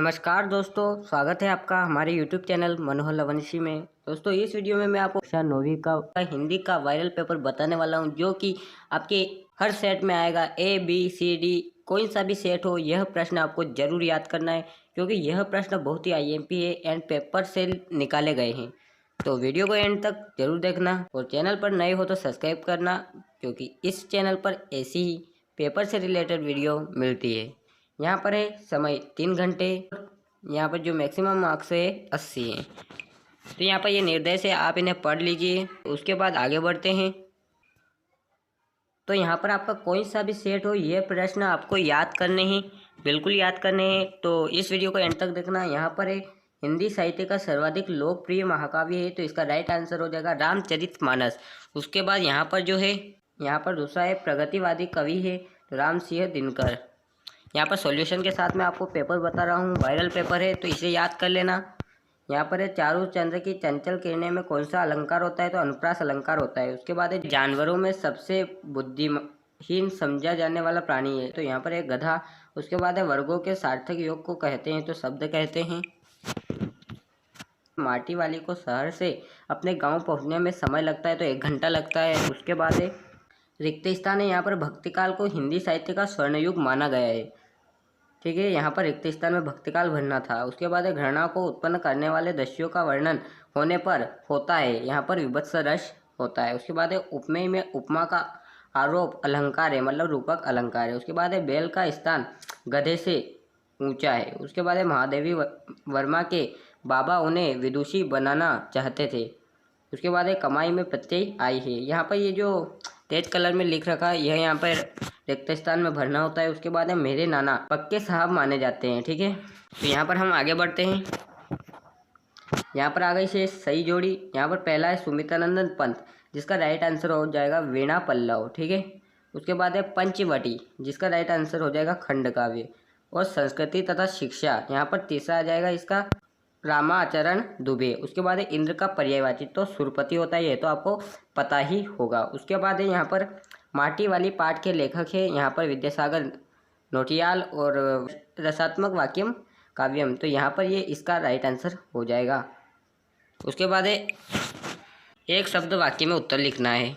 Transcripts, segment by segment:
नमस्कार दोस्तों, स्वागत है आपका हमारे YouTube चैनल मनोहर लवंशी में। दोस्तों, इस वीडियो में मैं आपको कक्षा 9वीं का हिंदी का वायरल पेपर बताने वाला हूं, जो कि आपके हर सेट में आएगा। A, B, C, D कोई सा भी सेट हो, यह प्रश्न आपको जरूर याद करना है, क्योंकि यह प्रश्न बहुत ही IMP है एंड पेपर से निकाले गए हैं। तो वीडियो को एंड तक जरूर देखना और चैनल पर नए हो तो सब्सक्राइब करना, क्योंकि इस चैनल पर ऐसी ही पेपर से रिलेटेड वीडियो मिलती है। यहाँ पर है समय 3 घंटे। यहाँ पर जो मैक्सिमम मार्क्स है 80 है। तो यहाँ पर ये निर्देश है, आप इन्हें पढ़ लीजिए। उसके बाद आगे बढ़ते हैं। तो यहाँ पर आपका कोई सा भी सेट हो, ये प्रश्न आपको याद करने हैं, बिल्कुल याद करने हैं। तो इस वीडियो को एंड तक देखना। यहाँ पर है हिंदी साहित्य का सर्वाधिक लोकप्रिय महाकाव्य है, तो इसका राइट आंसर हो जाएगा रामचरितमानस। उसके बाद यहाँ पर जो है, यहाँ पर दूसरा है प्रगतिवादी कवि है, तो राम सिंह दिनकर। यहाँ पर सॉल्यूशन के साथ मैं आपको पेपर बता रहा हूँ, वायरल पेपर है, तो इसे याद कर लेना। यहाँ पर है चारु चंद्र की चंचल किरणें में कौन सा अलंकार होता है, तो अनुप्रास अलंकार होता है। उसके बाद है जानवरों में सबसे बुद्धिहीन समझा जाने वाला प्राणी है, तो यहाँ पर है गधा। उसके बाद है वर्गों के सार्थक योग को कहते हैं, तो शब्द कहते हैं। माटी वाली को शहर से अपने गाँव पहुँचने में समय लगता है, तो 1 घंटा लगता है। उसके बाद है रिक्त स्थान है। यहाँ पर भक्तिकाल को हिंदी साहित्य का स्वर्णयुग माना गया है, ठीक है। यहाँ पर रिक्त स्थान में भक्तिकाल भरना था। उसके बाद है घृणा को उत्पन्न करने वाले दस्युओं का वर्णन होने पर होता है, यहाँ पर विभत्स रस होता है। उसके बाद है उपमेय में उपमा का आरोप अलंकार है, मतलब रूपक अलंकार है। उसके बाद है बैल का स्थान गधे से ऊंचा है। उसके बाद है महादेवी वर्मा के बाबा उन्हें विदुषी बनाना चाहते थे। उसके बाद है कमाई में प्रत्यय आई है। यहाँ पर ये जो तेज कलर में लिख रखा है, यह यहाँ पर रिक्त स्थान में भरना होता है। उसके बाद है मेरे नाना पक्के साहब माने जाते हैं, ठीक है। तो यहाँ पर हम आगे बढ़ते हैं। यहाँ पर आ गई से सही जोड़ी। यहाँ पर पहला है सुमित्रानंदन पंत, जिसका राइट आंसर हो जाएगा वीणा पल्लव, ठीक है। उसके बाद है पंचवटी, जिसका राइट आंसर हो जाएगा खंडकाव्य। और संस्कृति तथा शिक्षा, यहाँ पर तीसरा आ जाएगा इसका रामाचरण दुबे। उसके बाद है इंद्र का पर्यायवाची, तो सुरपति होता है, ये तो आपको पता ही होगा। उसके बाद है यहाँ पर माटी वाली पाठ के लेखक है, यहाँ पर विद्यासागर नोटियाल और रसात्मक वाक्यम काव्यम, तो यहाँ पर ये इसका राइट आंसर हो जाएगा। उसके बाद है एक शब्द वाक्य में उत्तर लिखना है।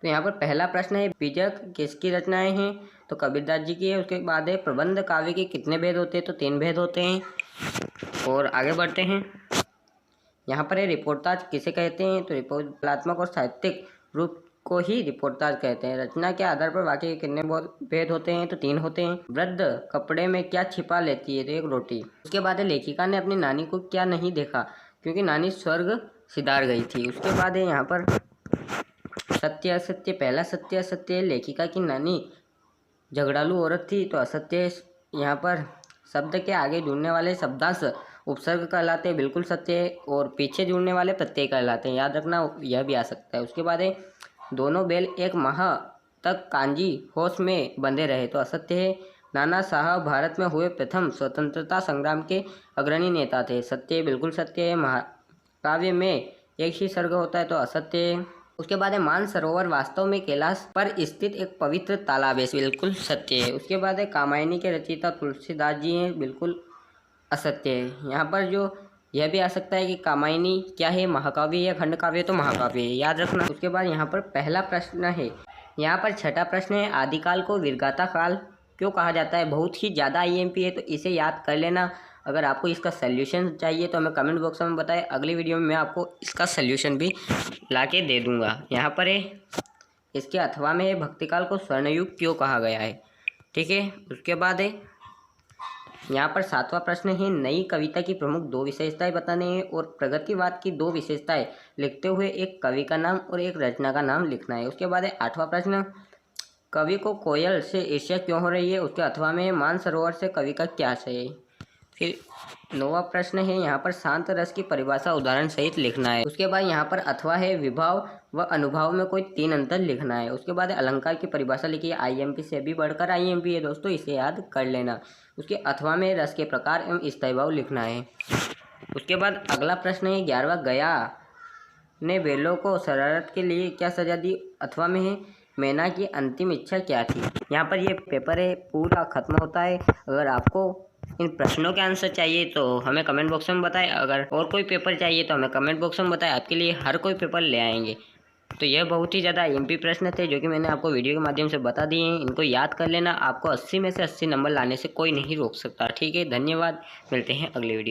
तो यहाँ पर पहला प्रश्न है बीजक किसकी रचनाएं हैं, तो कबीरदास जी की है। उसके बाद है प्रबंध काव्य के कितने भेद होते हैं, तो 3 भेद होते हैं। और आगे बढ़ते हैं। यहाँ पर है रिपोर्टाज किसे कहते हैं, तो रिपोर्टात्मक और साहित्यिक रूप को ही रिपोर्टाज कहते हैं। रचना के आधार पर वाक्य के कितने भेद होते हैं, तो 3 होते हैं। वृद्ध कपड़े में क्या छिपा लेती है, तो 1 रोटी। उसके बाद है लेखिका ने अपनी नानी को क्या नहीं देखा, क्योंकि नानी स्वर्ग सिधार गई थी। उसके बाद है यहाँ पर सत्य असत्य। पहला सत्य असत्य है, लेखिका की नानी झगड़ालू औरत थी, तो असत्य है। यहाँ पर शब्द के आगे जुड़ने वाले शब्दांश उपसर्ग कहलाते हैं, बिल्कुल सत्य है। और पीछे जुड़ने वाले प्रत्यय कहलाते हैं, याद रखना, यह भी आ सकता है। उसके बाद है दोनों बैल 1 माह तक कांजी होश में बंधे रहे, तो असत्य है। नाना साहब भारत में हुए प्रथम स्वतंत्रता संग्राम के अग्रणी नेता थे, सत्य, बिल्कुल सत्य है। महाकाव्य में एक ही सर्ग होता है, तो असत्य है। उसके बाद है मानसरोवर वास्तव में कैलाश पर स्थित एक पवित्र तालाब है, बिल्कुल सत्य है। उसके बाद है कामायनी के रचयिता तुलसीदास जी हैं, बिल्कुल असत्य है। यहाँ पर जो यह भी आ सकता है कि कामायनी क्या है, महाकाव्य या खंडकाव्य, तो महाकाव्य है, याद रखना। उसके बाद यहाँ पर पहला प्रश्न है, यहाँ पर छठा प्रश्न है आदिकाल को वीरगाथा काल क्यों कहा जाता है। बहुत ही ज़्यादा IMP है, तो इसे याद कर लेना। अगर आपको इसका सल्यूशन चाहिए तो हमें कमेंट बॉक्स में बताएं, अगली वीडियो में मैं आपको इसका सल्यूशन भी ला के दे दूँगा। यहाँ पर है इसके अथवा में है भक्तिकाल को स्वर्णयुग क्यों कहा गया है, ठीक है। उसके बाद है यहाँ पर 7वां प्रश्न है नई कविता की प्रमुख 2 विशेषताएं बताने हैं और प्रगतिवाद की 2 विशेषताएं लिखते हुए एक कवि का नाम और एक रचना का नाम लिखना है। उसके बाद है 8वां प्रश्न कवि को कोयल से ईर्ष्या क्यों हो रही है, उसके अथवा में मानसरोवर से कवि का क्या आशय है। फिर 9वां प्रश्न है यहाँ पर शांत रस की परिभाषा उदाहरण सहित लिखना है। उसके बाद यहाँ पर अथवा है विभाव व अनुभाव में कोई 3 अंतर लिखना है। उसके बाद अलंकार की परिभाषा लिखी है, IMP से भी बढ़कर IMP है दोस्तों, इसे याद कर लेना। उसके अथवा में रस के प्रकार एवं स्थायी भाव लिखना है। उसके बाद अगला प्रश्न है 11वां गया ने बेलों को शरारत के लिए क्या सजा दी, अथवा में है मैना की अंतिम इच्छा क्या थी। यहाँ पर ये पेपर है पूरा खत्म होता है। अगर आपको इन प्रश्नों के आंसर चाहिए तो हमें कमेंट बॉक्स में बताएं। अगर और कोई पेपर चाहिए तो हमें कमेंट बॉक्स में बताएं, आपके लिए हर कोई पेपर ले आएंगे। तो यह बहुत ही ज़्यादा एमपी प्रश्न थे जो कि मैंने आपको वीडियो के माध्यम से बता दिए हैं। इनको याद कर लेना, आपको 80 में से 80 नंबर लाने से कोई नहीं रोक सकता। ठीक है, धन्यवाद, मिलते हैं अगले वीडियो में।